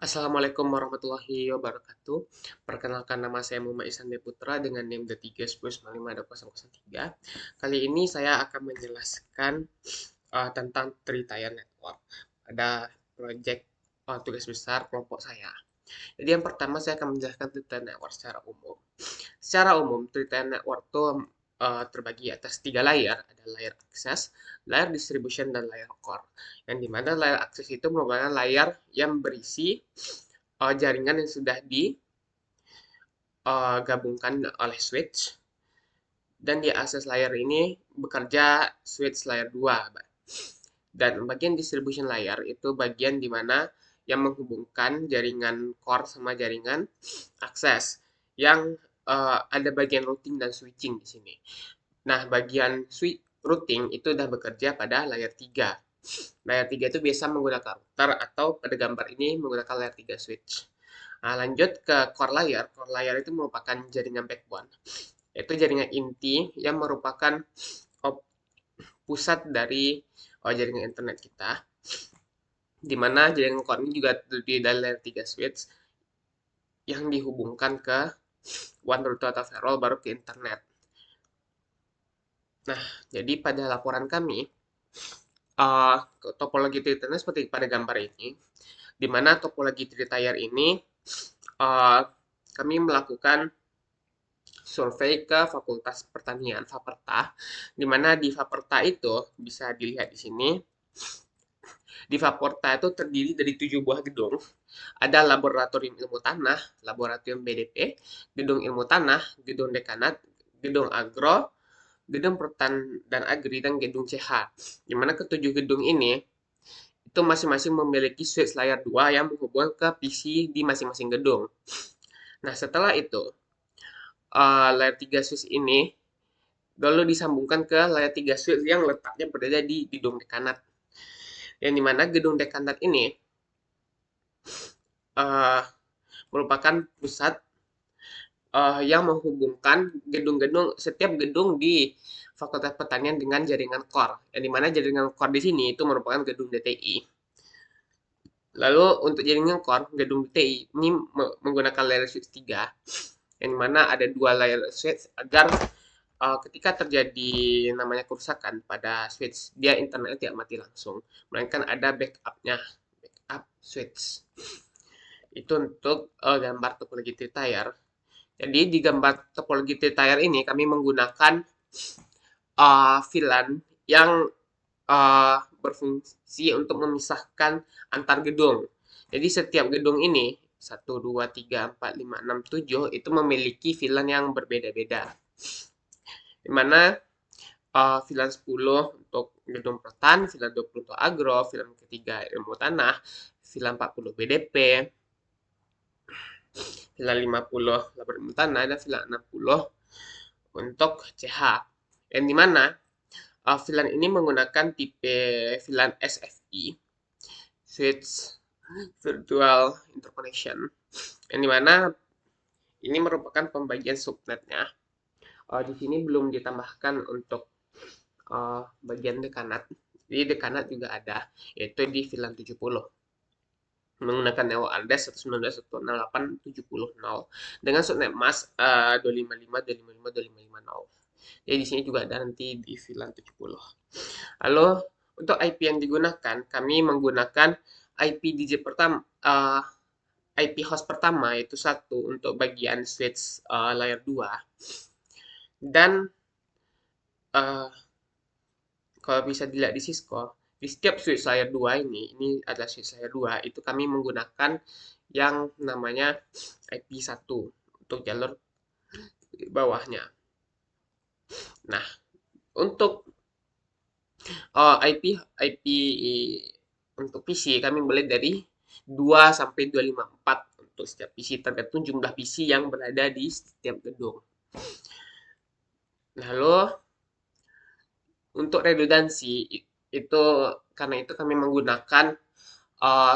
Assalamualaikum warahmatullahi wabarakatuh. Perkenalkan nama saya Muhammad Ihsan Putra dengan NIM D310952003. Kali ini saya akan menjelaskan tentang Tritaya Network pada proyek tugas besar kelompok saya. Jadi yang pertama saya akan menjelaskan Tritaya Network secara umum. Secara umum, Tritaya Network itu terbagi atas tiga layer, ada layer akses, layer distribution, dan layer core. Yang dimana layer akses itu merupakan layar yang berisi jaringan yang sudah digabungkan oleh switch, dan di akses layer ini bekerja switch layer 2. Dan bagian distribution layer itu bagian di mana yang menghubungkan jaringan core sama jaringan akses, yang ada bagian routing dan switching di sini. Nah, bagian routing itu sudah bekerja pada layer 3. Layer 3 itu biasa menggunakan router atau pada gambar ini menggunakan layer 3 switch. Nah, lanjut ke core layer. Core layer itu merupakan jaringan backbone. Itu jaringan inti yang merupakan pusat dari jaringan internet kita. Di mana jaringan core ini juga terdiri dari layer 3 switch yang dihubungkan ke one router atau firewall baru ke internet. Nah, jadi pada laporan kami, topologi internet seperti pada gambar ini, di mana topologi tritire ini kami melakukan survei ke Fakultas Pertanian Faperta, di mana di Faperta itu bisa dilihat di sini. Di Faperta itu terdiri dari 7 buah gedung. Ada Laboratorium Ilmu Tanah, Laboratorium BDP, Gedung Ilmu Tanah, Gedung Dekanat, Gedung Agro, Gedung Pertan dan Agri, dan Gedung CH. Di mana ketujuh gedung ini itu masing-masing memiliki switch layer 2 yang menghubungkan ke PC di masing-masing gedung. Nah, setelah itu, layer 3 switch ini lalu disambungkan ke layer 3 switch yang letaknya berada di gedung dekanat. Yang dimana gedung dekanat ini uh, merupakan pusat yang menghubungkan setiap gedung di Fakultas Pertanian dengan jaringan core. Yang dimana jaringan core di sini itu merupakan gedung DTI. Lalu untuk jaringan core, gedung DTI ini menggunakan layer switch 3, yang dimana ada dua layer switch agar ketika terjadi namanya kerusakan pada switch, dia internet tidak mati langsung, melainkan ada backupnya, backup switch. Itu untuk gambar topologi tritier. Jadi di gambar topologi tritier ini kami menggunakan VLAN yang berfungsi untuk memisahkan antar gedung. Jadi setiap gedung ini 1, 2, 3, 4, 5, 6, 7 itu memiliki VLAN yang berbeda-beda. Di mana VLAN 10 untuk gedung pertan, VLAN 20 untuk agro, VLAN ketiga ilmu tanah, VLAN 40 BDP, VLAN 50 laboratorium ilmu tanah, dan VLAN 60 untuk CH. Yang dimana VLAN ini menggunakan tipe VLAN SFI, Switch Virtual Interconnection, yang dimana ini merupakan pembagian subnetnya. Di sini belum ditambahkan untuk bagian dekanat. Jadi dekanat juga ada, yaitu di VLAN 70 menggunakan Neo Aldes 192.168.70.0 dengan subnet mask 255.255.255.0. Jadi di sini juga ada nanti di VLAN 70. Lalu untuk IP yang digunakan, kami menggunakan IP DJ pertama, IP host pertama itu 1 untuk bagian switch layer 2. Dan kalau bisa dilihat di Cisco, di setiap switch layer 2 ini adalah switch layer 2, itu kami menggunakan yang namanya IP1 untuk jalur bawahnya. Nah, untuk IP untuk PC kami mulai dari 2 sampai 254 untuk setiap PC, tergantung jumlah PC yang berada di setiap gedung. Lalu untuk redundansi itu, karena itu kami menggunakan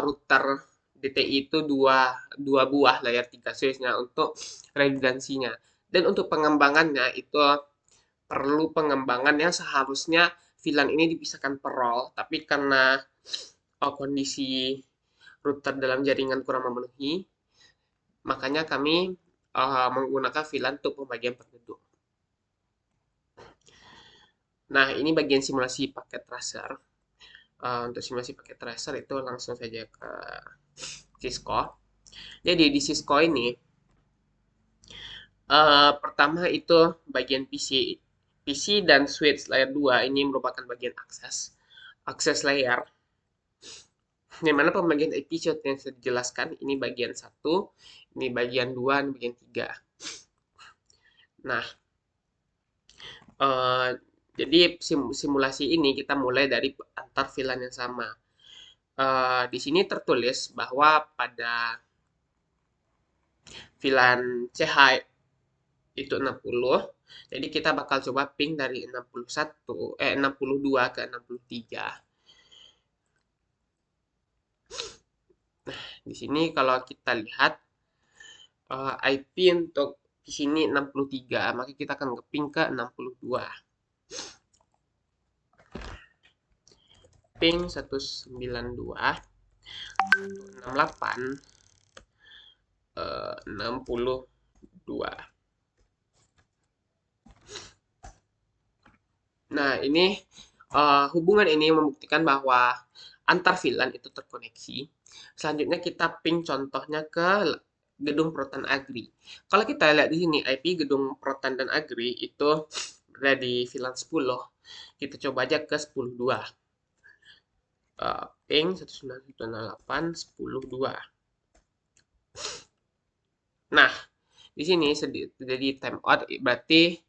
router DTI itu dua buah layer 3 switch-nya untuk redundansinya. Dan untuk pengembangannya itu perlu pengembangan yang seharusnya VLAN ini dipisahkan per roll, tapi karena kondisi router dalam jaringan kurang memenuhi, makanya kami menggunakan VLAN untuk pembagian per gedung. Nah, ini bagian simulasi paket tracer. Untuk simulasi paket tracer itu langsung saja ke Cisco. Jadi di Cisco ini pertama itu bagian PC dan switch layer 2 ini merupakan bagian akses layer. Di mana pembagian IP yang sudah dijelaskan, ini bagian 1, ini bagian 2, ini bagian 3. Nah, jadi simulasi ini kita mulai dari antar VLAN yang sama. Di sini tertulis bahwa pada VLAN CH itu 60. Jadi kita bakal coba ping dari 62 ke 63. Nah, di sini kalau kita lihat IP untuk di sini 63, maka kita akan nge-ping ke 62. Ping 192 68 62. Nah, ini hubungan ini membuktikan bahwa antar VLAN itu terkoneksi. Selanjutnya kita ping contohnya ke gedung Proton Agri. Kalau kita lihat di sini IP gedung Proton dan Agri itu berada di VLAN 10. Kita coba aja ke 10.2. Ping 192.168.10.2. Nah, di sini terjadi timeout, berarti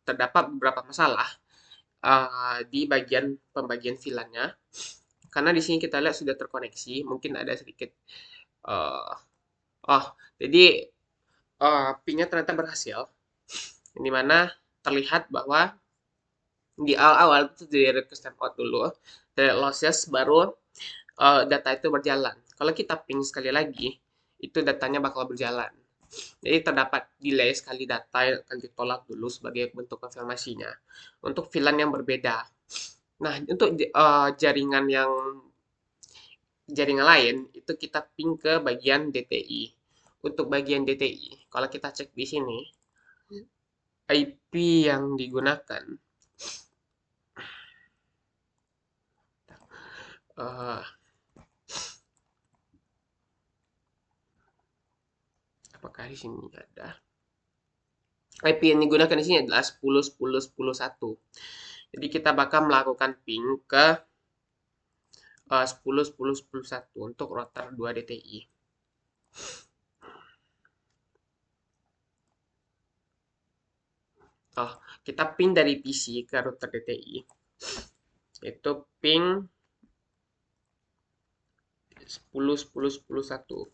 terdapat beberapa masalah di bagian pembagian VLAN-nya. Karena di sini kita lihat sudah terkoneksi, mungkin ada sedikit jadi ping-nya ternyata berhasil. Di mana terlihat bahwa di awal-awal itu dari request timeout dulu, dari lossless baru data itu berjalan. Kalau kita ping sekali lagi, itu datanya bakal berjalan. Jadi terdapat delay sekali data yang akan ditolak dulu sebagai bentuk konfirmasinya untuk VLAN yang berbeda. Nah, untuk jaringan lain itu kita ping ke bagian DTI. Untuk bagian DTI, kalau kita cek di sini, IP yang digunakan apakah di sini ada? IP yang digunakan di sini adalah 10.10.10.1. Jadi kita bakal melakukan ping ke 10.10.10.1 untuk router 2 DTI. Kita ping dari PC ke router DTI. Itu ping 10.10.10.1.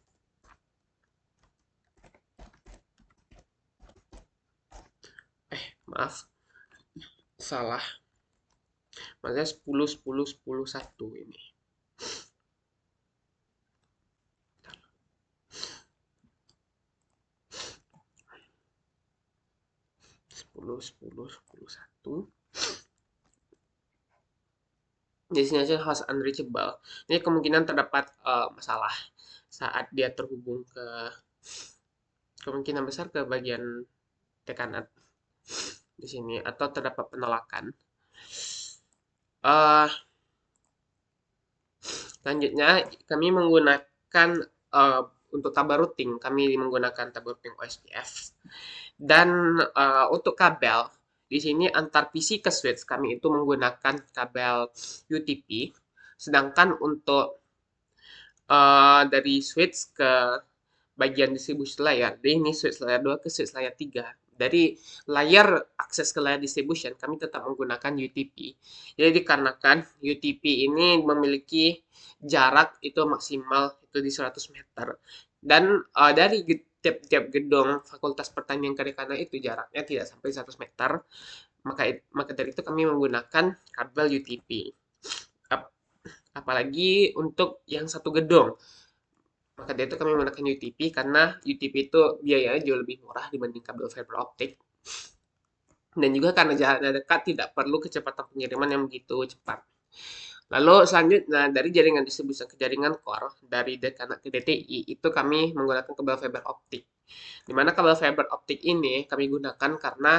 Maaf, salah. Maksudnya 10.10.10.1 ini. 10.10.10.1. Destination host unreachable. Ini kemungkinan terdapat masalah saat dia terhubung ke kemungkinan besar ke bagian tekanan di sini atau terdapat penolakan. Selanjutnya kami menggunakan untuk tabel routing, kami menggunakan tabel routing OSPF. Dan untuk kabel di sini antar PC ke switch kami itu menggunakan kabel UTP. Sedangkan untuk dari switch ke bagian distribusi layar, dari ini switch layar 2 ke switch layar 3. Dari layar akses ke layar distribution, kami tetap menggunakan UTP. Jadi dikarenakan UTP ini memiliki jarak itu maksimal itu di 100 meter. Dan dari tiap gedung Fakultas Pertanian Kedekanang itu jaraknya tidak sampai 100 meter. Maka dari itu kami menggunakan kabel UTP. Apalagi untuk yang satu gedung. Maka dari itu kami menggunakan UTP karena UTP itu biayanya jauh lebih murah dibanding kabel fiber optik. Dan juga karena jaraknya dekat tidak perlu kecepatan pengiriman yang begitu cepat. Lalu selanjutnya dari jaringan distribusi ke jaringan core dari dekanat ke DTI itu kami menggunakan kabel fiber optik. Di mana kabel fiber optik ini kami gunakan karena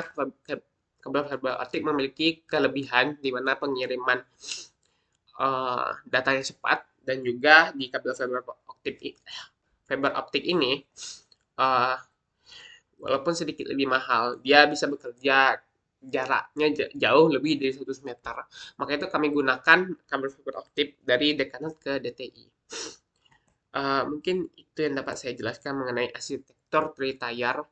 kabel fiber optik memiliki kelebihan di mana pengiriman datanya cepat dan juga di kabel fiber optik ini uh, walaupun sedikit lebih mahal, dia bisa bekerja jaraknya jauh lebih dari 100 meter. Maka itu kami gunakan kabel fiber optik dari dekanat ke DTI. Mungkin itu yang dapat saya jelaskan mengenai arsitektur Tritayar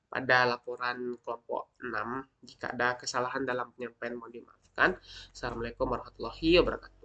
pada laporan kelompok 6. Jika ada kesalahan dalam penyampaian mohon dimaafkan. Assalamualaikum warahmatullahi wabarakatuh.